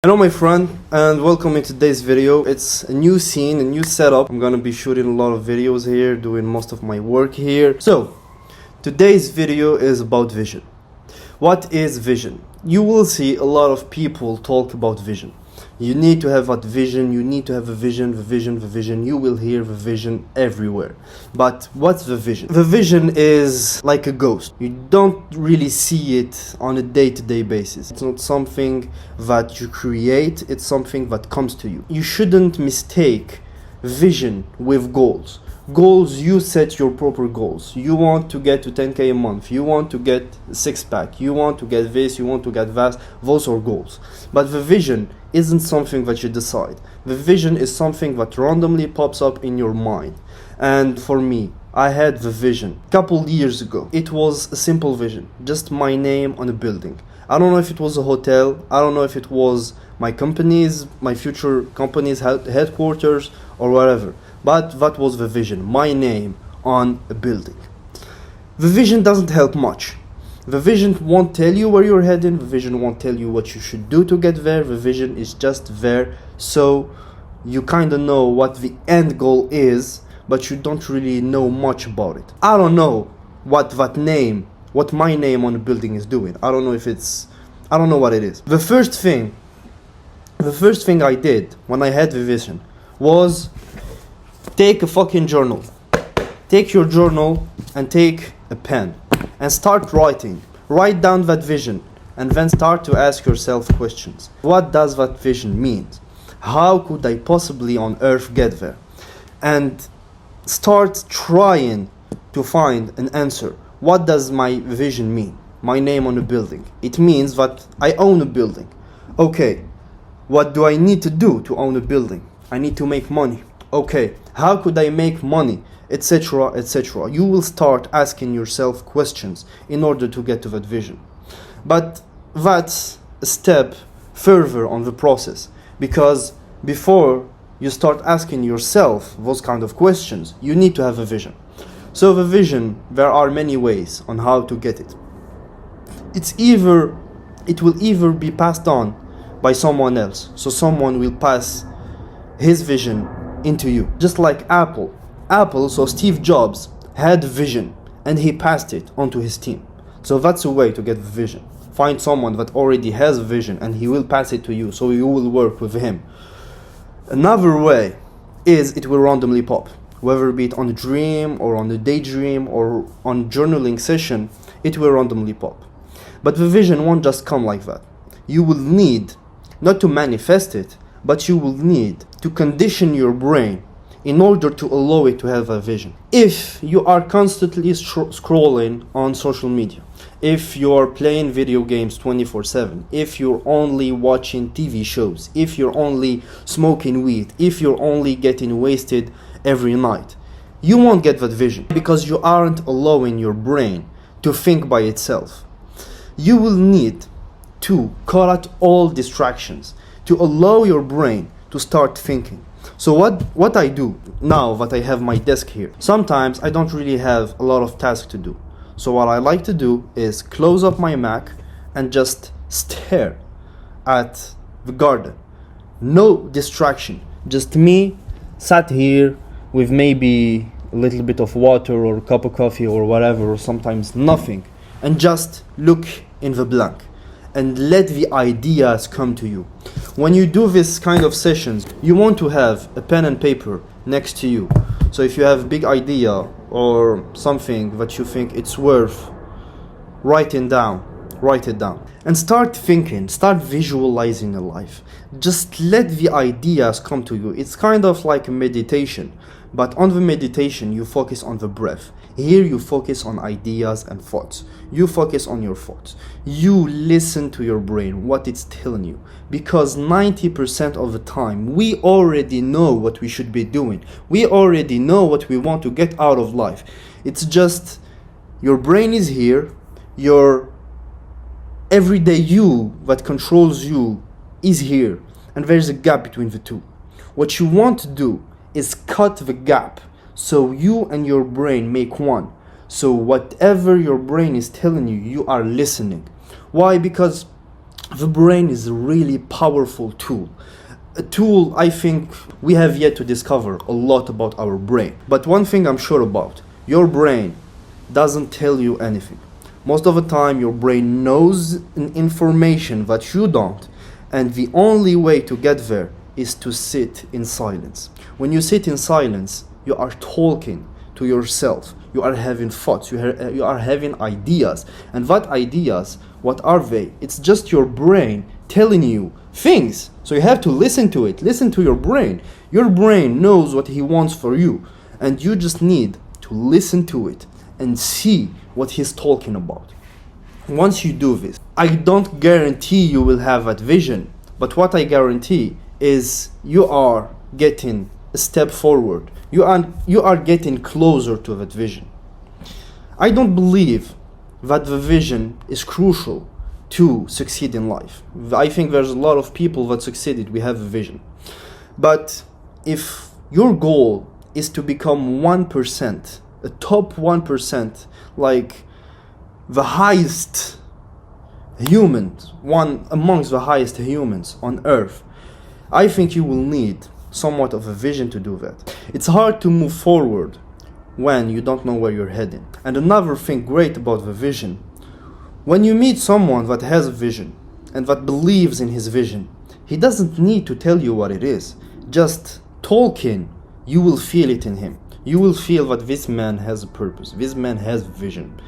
Hello my friend, and welcome in today's video. It's a new scene, a new setup. I'm gonna be shooting a lot of videos here, doing most of my work here. So today's video is about vision. What is vision? You will see a lot of people talk about vision. You need to have that vision, you need to have a vision, the vision. You will hear the vision everywhere. But what's the vision? The vision is like a ghost. You don't really see it on a day-to-day basis. It's not something that you create, it's something that comes to you. You shouldn't mistake vision with goals. Goals, you set your proper goals. You want to get to 10k a month, you want to get a six-pack, you want to get this, you want to get that. Those are goals. But the vision isn't something that you decide. The vision is something that randomly pops up in your mind. And for me, I had the vision a couple years ago. It was a simple vision, just my name on a building. I don't know if it was a hotel, I don't know if it was my future company's headquarters or whatever. But that was the vision, my name on a building. The vision doesn't help much. The vision won't tell you where you're heading, the vision won't tell you what you should do to get there. The vision is just there, so you kind of know what the end goal is, but you don't really know much about it. I don't know what my name on the building is doing. I don't know what it is. The first thing I did when I had the vision was take a fucking journal. Take your journal and take a pen and start writing. Write down that vision and then start to ask yourself questions. What does that vision mean? How could I possibly on earth get there? And start trying to find an answer. What does my vision mean? My name on a building. It means that I own a building. Okay, what do I need to do to own a building? I need to make money. Okay, how could I make money, etc., etc. You will start asking yourself questions in order to get to that vision. But that's a step further on the process, because before you start asking yourself those kind of questions, you need to have a vision. So the vision, there are many ways on how to get it. It will either be passed on by someone else, so someone will pass his vision into you. Just like Apple, so Steve Jobs had vision and he passed it onto his team. So that's a way to get the vision. Find someone that already has vision and he will pass it to you, so you will work with him. Another way is it will randomly pop, whether it be on a dream or on a daydream or on journaling session, it will randomly pop. But the vision won't just come like that. You will need not to manifest it, but you will need to condition your brain in order to allow it to have a vision. If you are constantly scrolling on social media, if you are playing video games 24/7, if you're only watching TV shows, if you're only smoking weed, if you're only getting wasted every night, you won't get that vision because you aren't allowing your brain to think by itself. You will need to cut out all distractions to allow your brain to start thinking. So what I do now that I have my desk here, sometimes I don't really have a lot of tasks to do. So what I like to do is close up my Mac and just stare at the garden. No distraction, just me sat here with maybe a little bit of water or a cup of coffee or whatever, or sometimes nothing, and just look in the blank and let the ideas come to you. When you do this kind of sessions, you want to have a pen and paper next to you. So if you have a big idea or something that you think it's worth writing down, write it down. And start thinking, start visualizing a life. Just let the ideas come to you. It's kind of like a meditation, but on the meditation you focus on the breath. Here you focus on ideas and thoughts. You focus on your thoughts. You listen to your brain, what it's telling you. Because 90% of the time, we already know what we should be doing. We already know what we want to get out of life. It's just, your brain is here, your everyday you that controls you is here. And there's a gap between the two. What you want to do is cut the gap, so you and your brain make one. So whatever your brain is telling you, you are listening. Why? Because The brain is a really powerful tool. A tool I think we have yet to discover a lot about our brain. But one thing I'm sure about, your brain doesn't tell you anything. Most of the time your brain knows an information that you don't, and the only way to get there is to sit in silence. When you sit in silence, you are talking to yourself. You are having thoughts, you are having ideas. And what ideas, what are they? It's just your brain telling you things. So you have to listen to it. Listen to your brain. Your brain knows what he wants for you. And you just need to listen to it and see what he's talking about. Once you do this, I don't guarantee you will have that vision. But what I guarantee is you are getting a step forward. You are getting closer to that vision. I don't believe that the vision is crucial to succeed in life. I think there's a lot of people that succeeded, we have a vision. But if your goal is to become 1%, a top 1%, like the highest humans, one amongst the highest humans on earth, I think you will need somewhat of a vision to do that. It's hard to move forward when you don't know where you're heading. And another thing great about the vision, when you meet someone that has a vision and that believes in his vision, he doesn't need to tell you what it is. Just talking, you will feel it in him. You will feel that this man has a purpose, this man has a vision.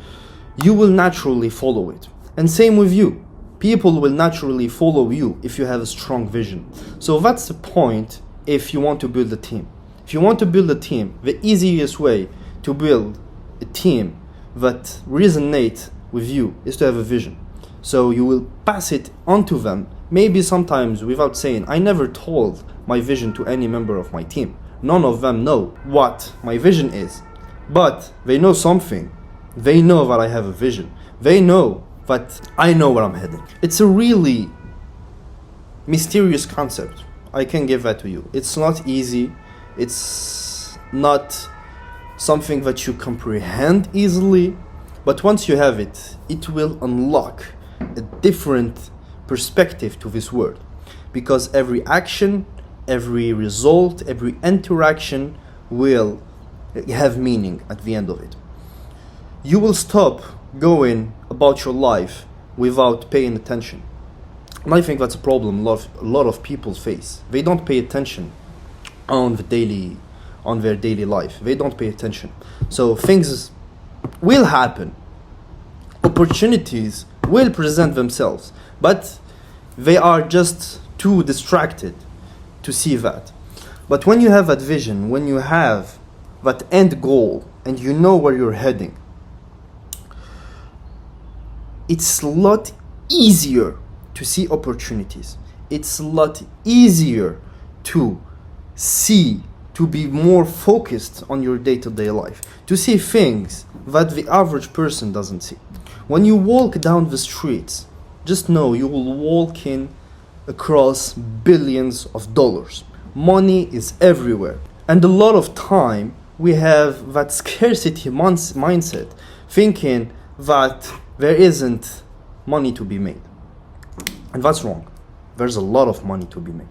You will naturally follow it. And same with you. People will naturally follow you if you have a strong vision. So that's the point if you want to build a team. If you want to build a team, the easiest way to build a team that resonates with you is to have a vision. So you will pass it on to them, maybe sometimes without saying. I never told my vision to any member of my team. None of them know what my vision is. But they know something. They know that I have a vision. They know that I know where I'm heading. It's a really mysterious concept. I can give that to you. It's not easy. It's not something that you comprehend easily. But once you have it, it will unlock a different perspective to this world. Because every action, every result, every interaction will have meaning at the end of it. You will stop going about your life without paying attention. And I think that's a problem a lot of people face. They don't pay attention on their daily life. They don't pay attention. So things will happen. Opportunities will present themselves. But they are just too distracted to see that. But when you have that vision, when you have that end goal, and you know where you're heading, it's a lot easier to see opportunities. It's a lot easier to see, to be more focused on your day-to-day life, to see things that the average person doesn't see. When you walk down the streets, just know you will walk in across billions of dollars. Money is everywhere. And a lot of time we have that scarcity mindset, thinking that there isn't money to be made. And that's wrong. There's a lot of money to be made.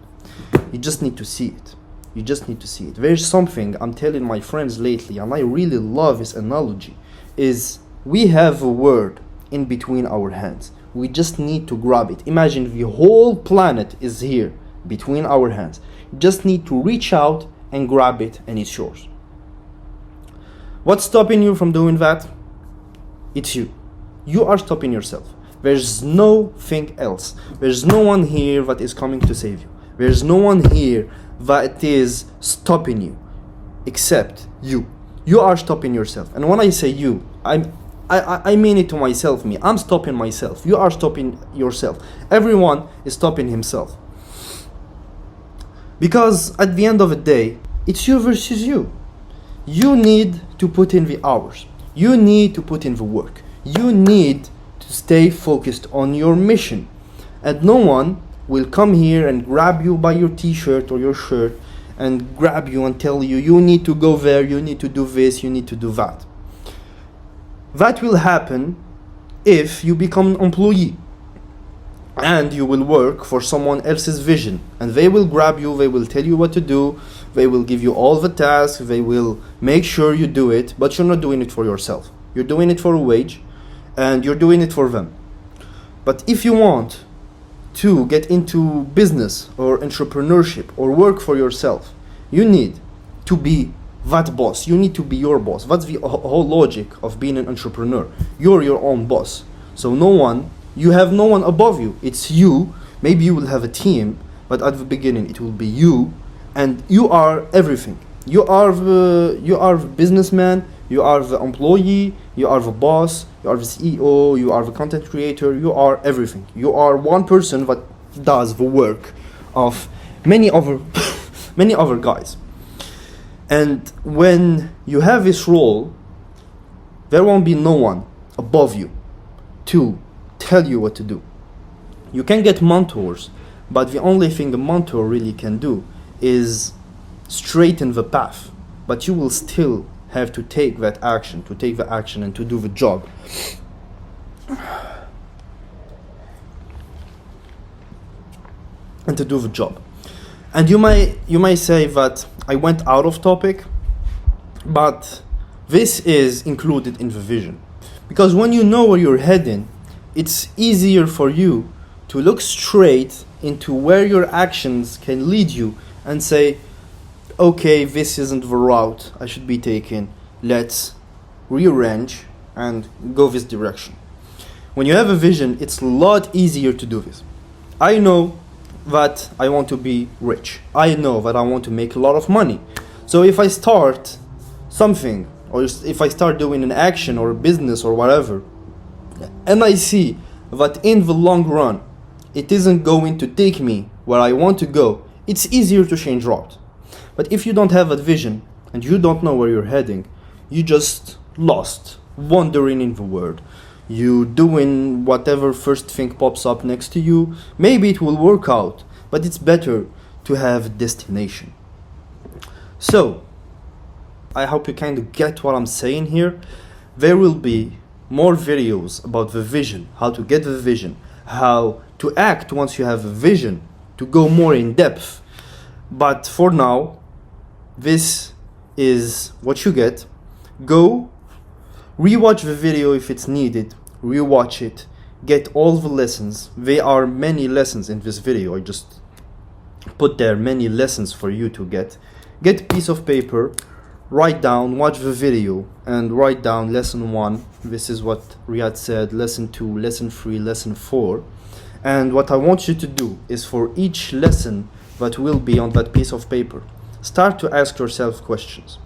You just need to see it. You just need to see it. There's something I'm telling my friends lately, and I really love this analogy, is we have a word in between our hands. We just need to grab it. Imagine the whole planet is here between our hands. You just need to reach out and grab it, and it's yours. What's stopping you from doing that? It's you. You are stopping yourself. There's nothing else. There's no one here that is coming to save you. There's no one here that is stopping you except you. You are stopping yourself. And when I say you, I mean it to myself, me. I'm stopping myself. You are stopping yourself. Everyone is stopping himself. Because at the end of the day, it's you versus you. You need to put in the hours. You need to put in the work. You need to stay focused on your mission. And no one will come here and grab you by your t-shirt or your shirt and grab you and tell you, you need to go there, you need to do this, you need to do that. That will happen if you become an employee. and you will work for someone else's vision, and they will grab you, they will tell you what to do, they will give you all the tasks, they will make sure you do it, but you're not doing it for yourself. You're doing it for a wage, and you're doing it for them. But if you want to get into business or entrepreneurship or work for yourself, you need to be that boss. You need to be your boss. That's the whole logic of being an entrepreneur. You're your own boss. So you have no one above you. It's you. Maybe you will have a team, but at the beginning it will be you, and you are everything. You are the businessman, you are the employee, you are the boss, you are the CEO, you are the content creator, you are everything. You are one person that does the work of many other many other guys. And when you have this role, there won't be no one above you to tell you what to do. You can get mentors, but the only thing a mentor really can do is straighten the path. But you will still have to take that action, and to do the job. And to do the job. And you may say that I went out of topic, but this is included in the vision. Because when you know where you're heading, it's easier for you to look straight into where your actions can lead you and say, okay, this isn't the route I should be taking. Let's rearrange and go this direction. When you have a vision, it's a lot easier to do this. I know that I want to be rich. I know that I want to make a lot of money. So if I start something, or if I start doing an action or a business or whatever, and I see that in the long run it isn't going to take me where I want to go, it's easier to change route. But if you don't have a vision and you don't know where you're heading, you just lost, wandering in the world. You doing whatever first thing pops up next to you. Maybe it will work out, but it's better to have a destination. So, I hope you kind of get what I'm saying here. There will be more videos about the vision, how to get the vision, how to act once you have a vision, to go more in depth. But for now, this is what you get. Go rewatch the video if it's needed, rewatch it, get all the lessons. There are many lessons in this video. I just put there many lessons for you to get. Get a piece of paper, write down, watch the video, and write down lesson 1. This is what Riad said, lesson 2, lesson 3, lesson 4. And what I want you to do is for each lesson that will be on that piece of paper, start to ask yourself questions.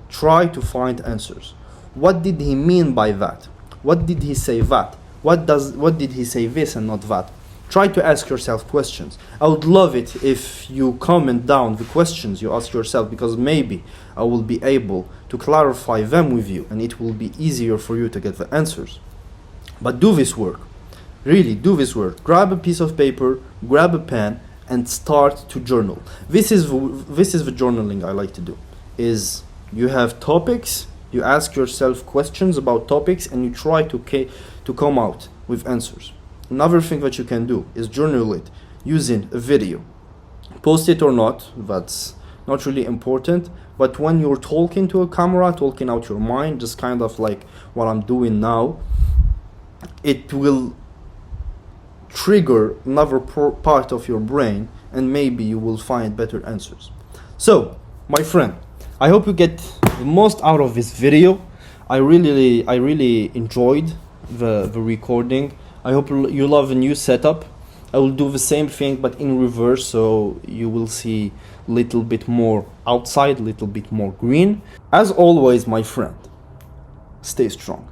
Try to find answers. What did he mean by that? What did he say that? What did he say this and not that? Try to ask yourself questions. I would love it if you comment down the questions you ask yourself, because maybe I will be able to clarify them with you and it will be easier for you to get the answers. But do this work. Really do this work. Grab a piece of paper, grab a pen, and start to journal. This is the journaling I like to do. Is you have topics, you ask yourself questions about topics, and you try to come out with answers. Another thing that you can do is journal it using a video. Post it or not, that's not really important, but when you're talking to a camera, talking out your mind, just kind of like what I'm doing now, it will trigger another part of your brain, and maybe you will find better answers. So, my friend, I hope you get the most out of this video. I really enjoyed the recording. I hope you love the new setup. I will do the same thing but in reverse, so you will see a little bit more outside, a little bit more green. As always, my friend, stay strong.